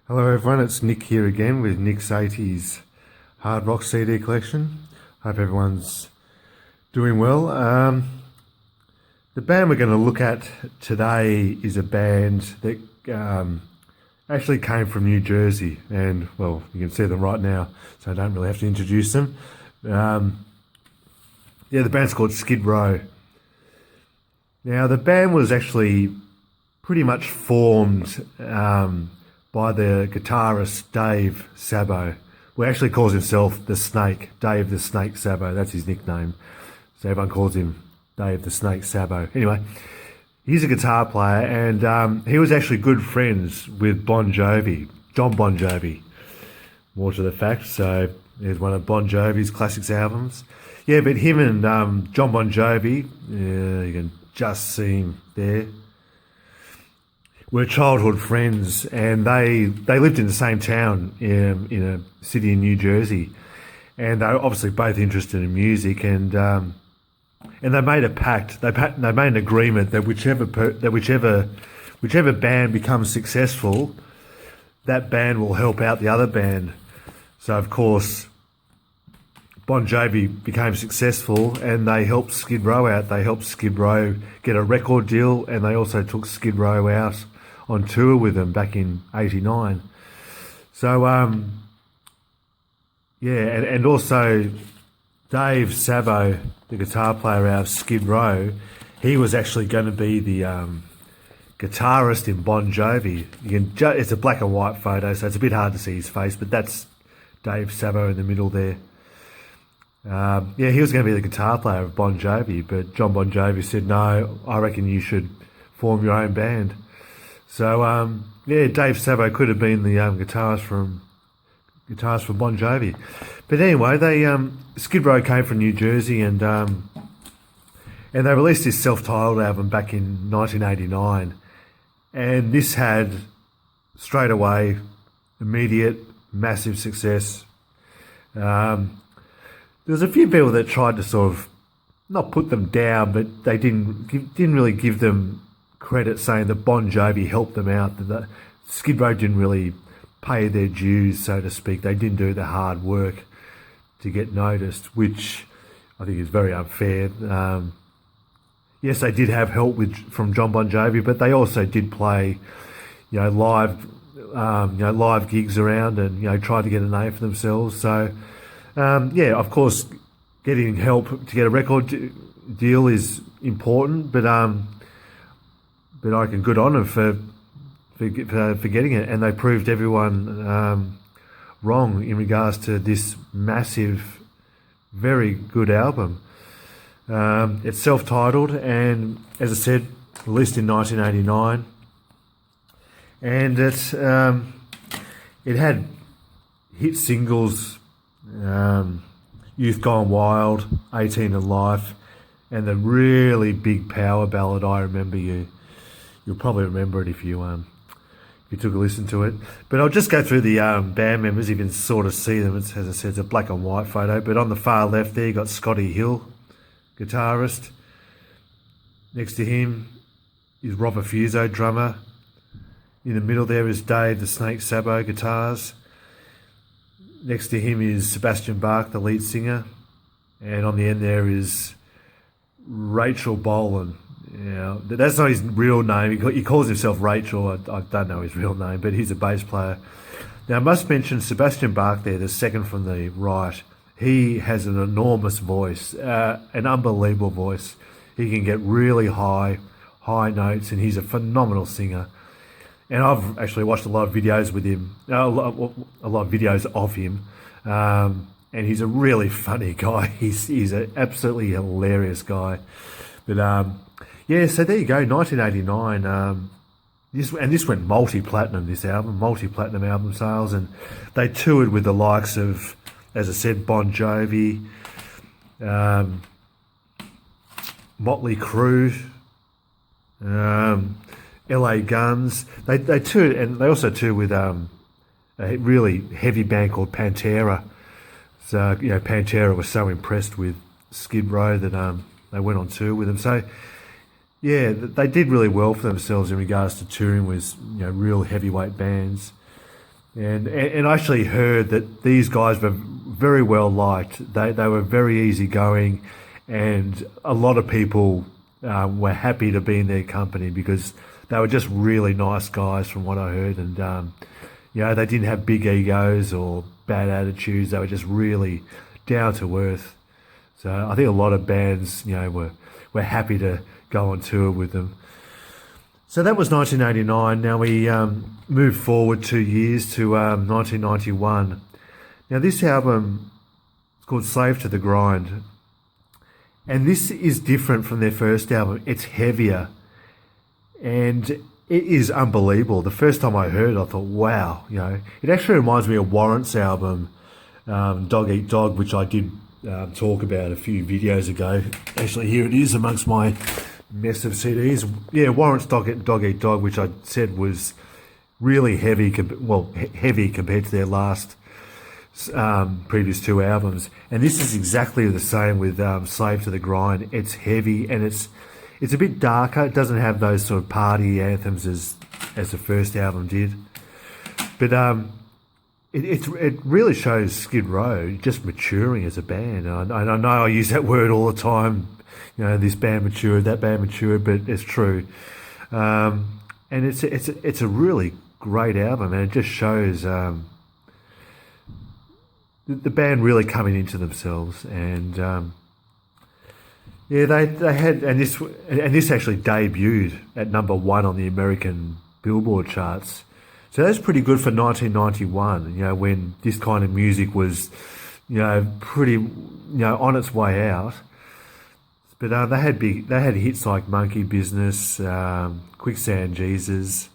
Hello everyone, it's Nick here again with Nick's 80's hard rock CD collection. Hope everyone's doing well. The band we're going to look at today is a band that actually came from New Jersey, and well, you can see them right now, so I don't really have to introduce them. The band's called Skid Row. Now, the band was actually pretty much formed by the guitarist Dave Sabo, who actually calls himself the Snake, Dave the Snake Sabo. That's his nickname. So everyone calls him Dave the Snake Sabo. Anyway, he's a guitar player, and he was actually good friends with Bon Jovi, John Bon Jovi, more to the fact. So there's one of Bon Jovi's classics albums. Yeah, but him and John Bon Jovi, you can just see him there, were childhood friends, and they lived in the same town in a city in New Jersey, and they were obviously both interested in music, and they made a pact. They made an agreement that whichever band becomes successful, that band will help out the other band. So of course, Bon Jovi became successful, and they helped Skid Row out. They helped Skid Row get a record deal, and they also took Skid Row out on tour with them back in '89. So, and also Dave Sabo, the guitar player out of Skid Row, he was actually going to be the guitarist in Bon Jovi. It's a black and white photo, so it's a bit hard to see his face, but that's Dave Sabo in the middle there. He was going to be the guitar player of Bon Jovi, but John Bon Jovi said, no, I reckon you should form your own band. So, Dave Sabo could have been the guitarist for Bon Jovi. But anyway, Skid Row came from New Jersey, and they released this self-titled album back in 1989. And this had, straight away, immediate, massive success. There was a few people that tried to sort of not put them down, but they didn't really give them credit, saying that Bon Jovi helped them out. That Skid Row didn't really pay their dues, so to speak. They didn't do the hard work to get noticed, which I think is very unfair. Yes, they did have help from John Bon Jovi, but they also did play, live gigs around, and tried to get a name for themselves. So, of course, getting help to get a record deal is important, but I can good on them for getting it, and they proved everyone wrong in regards to this massive, very good album. It's self-titled, and as I said, released in 1989, and it had hit singles, Youth Gone Wild, 18 and Life, and the really big power ballad, I Remember You. You'll probably remember it if you took a listen to it. But I'll just go through the band members. You can sort of see them. As I said, it's a black and white photo. But on the far left there, you got Scotty Hill, guitarist. Next to him is Robert Fuso, drummer. In the middle there is Dave the Snake Sabo, guitars. Next to him is Sebastian Bach, the lead singer. And on the end there is Rachel Bolan. That's not his real name. He calls himself Rachel. I don't know his real name, but he's a bass player. Now, I must mention Sebastian Bach there, the second from the right. He has an enormous voice, an unbelievable voice. He can get really high notes, and he's a phenomenal singer. And I've actually watched a lot of videos with him, a lot of videos of him, and he's a really funny guy. He's an absolutely hilarious guy. But so there you go, 1989. This went multi-platinum, this album, multi-platinum album sales, and they toured with the likes of, as I said, Bon Jovi, Motley Crue, LA Guns. They toured, and they also toured with a really heavy band called Pantera. So Pantera was so impressed with Skid Row that they went on tour with them. So they did really well for themselves in regards to touring with real heavyweight bands. And I actually heard that these guys were very well liked. They were very easygoing, and a lot of people were happy to be in their company because they were just really nice guys, from what I heard. And they didn't have big egos or bad attitudes. They were just really down to earth. So I think a lot of bands, were happy to go on tour with them. So that was 1989. Now we move forward 2 years to 1991. Now this album is called Slave to the Grind. And this is different from their first album. It's heavier. And it is unbelievable. The first time I heard it, I thought, wow. It actually reminds me of Warrant's album, Dog Eat Dog, which I did talk about a few videos ago. Actually, here it is amongst my mess of CDs. Yeah, Warrant's Dog Eat Dog, which I said was really heavy, heavy compared to their last previous two albums. And this is exactly the same with Slave to the Grind. It's heavy and it's a bit darker. It doesn't have those sort of party anthems as the first album did. But it really shows Skid Row just maturing as a band. And I know I use that word all the time. This band matured, that band matured, but it's true. And it's a really great album, and it just shows the band really coming into themselves. And they had, and this actually debuted at #1 on the American Billboard charts. So that's pretty good for 1991. When this kind of music was, pretty, on its way out. But they had hits like Monkey Business, Quicksand Jesus,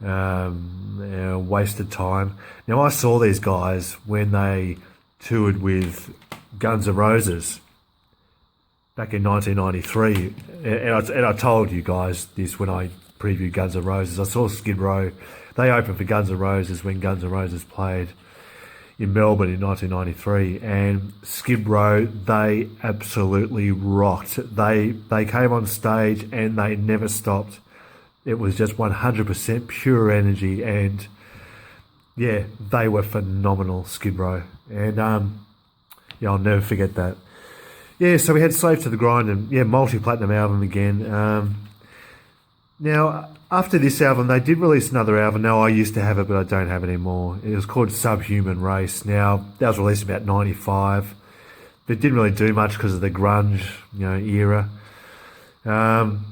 Wasted Time. Now I saw these guys when they toured with Guns N' Roses back in 1993, and I told you guys this when I previewed Guns N' Roses. I saw Skid Row. They opened for Guns N' Roses when Guns N' Roses played in Melbourne in 1993, and Skid Row, they absolutely rocked. They came on stage and they never stopped. It was just 100% pure energy, and they were phenomenal, Skid Row. And I'll never forget that. So we had Slave to the Grind and multi-platinum album again. Now, after this album, they did release another album. Now, I used to have it, but I don't have it anymore. It was called Subhuman Race. Now, that was released about 95. But it didn't really do much because of the grunge, era. And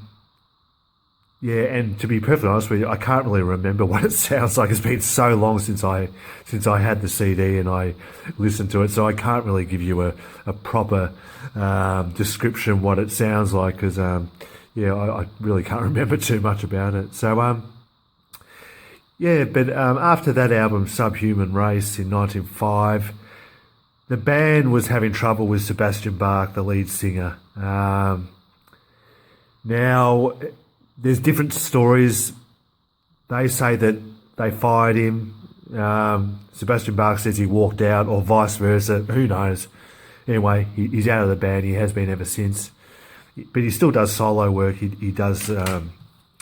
to be perfectly honest with you, I can't really remember what it sounds like. It's been so long since I had the CD and I listened to it, so I can't really give you a proper description what it sounds like because... I really can't remember too much about it. So, after that album, Subhuman Race, in 1995, the band was having trouble with Sebastian Bach, the lead singer. Now, there's different stories. They say that they fired him. Sebastian Bach says he walked out, or vice versa. Who knows? Anyway, he's out of the band. He has been ever since. But he still does solo work. He does.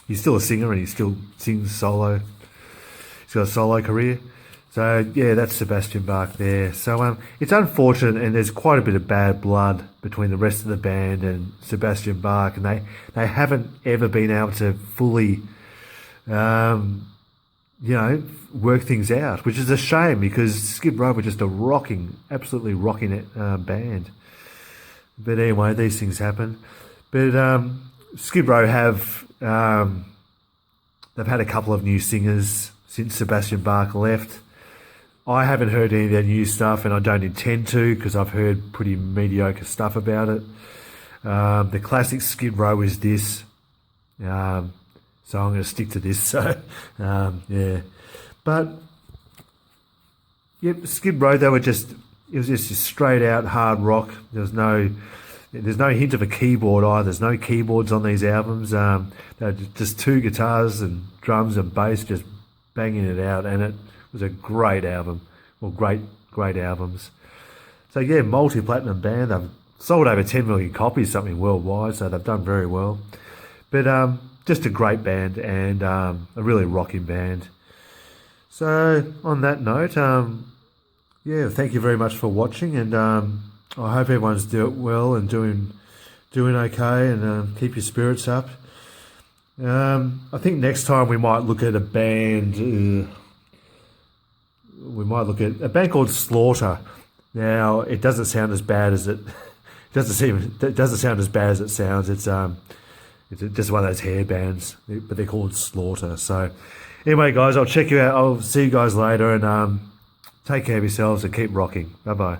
He's still a singer and he still sings solo. He's got a solo career. So that's Sebastian Bach there. So it's unfortunate, and there's quite a bit of bad blood between the rest of the band and Sebastian Bach, and they haven't ever been able to fully, work things out, which is a shame because Skid Row were just absolutely rocking band. But anyway, these things happen. But Skid Row they've had a couple of new singers since Sebastian Bach left. I haven't heard any of their new stuff, and I don't intend to because I've heard pretty mediocre stuff about it. The classic Skid Row is this. So I'm going to stick to this. So, But, Skid Row, it was just straight out hard rock. There's no hint of a keyboard either. There's no keyboards on these albums. They're just two guitars and drums and bass just banging it out, and it was a great album. Well, great albums. So multi-platinum band. They've sold over 10 million copies, something worldwide, so they've done very well. But just a great band and a really rocking band. So on that note, yeah, thank you very much for watching, and I hope everyone's doing well and doing okay, and keep your spirits up. I think next time we might look at a band. We might look at a band called Slaughter. Now, it doesn't sound as bad as it doesn't sound as bad as it sounds. It's just one of those hair bands, but they're called Slaughter. So, anyway, guys, I'll check you out. I'll see you guys later, and take care of yourselves and keep rocking. Bye bye.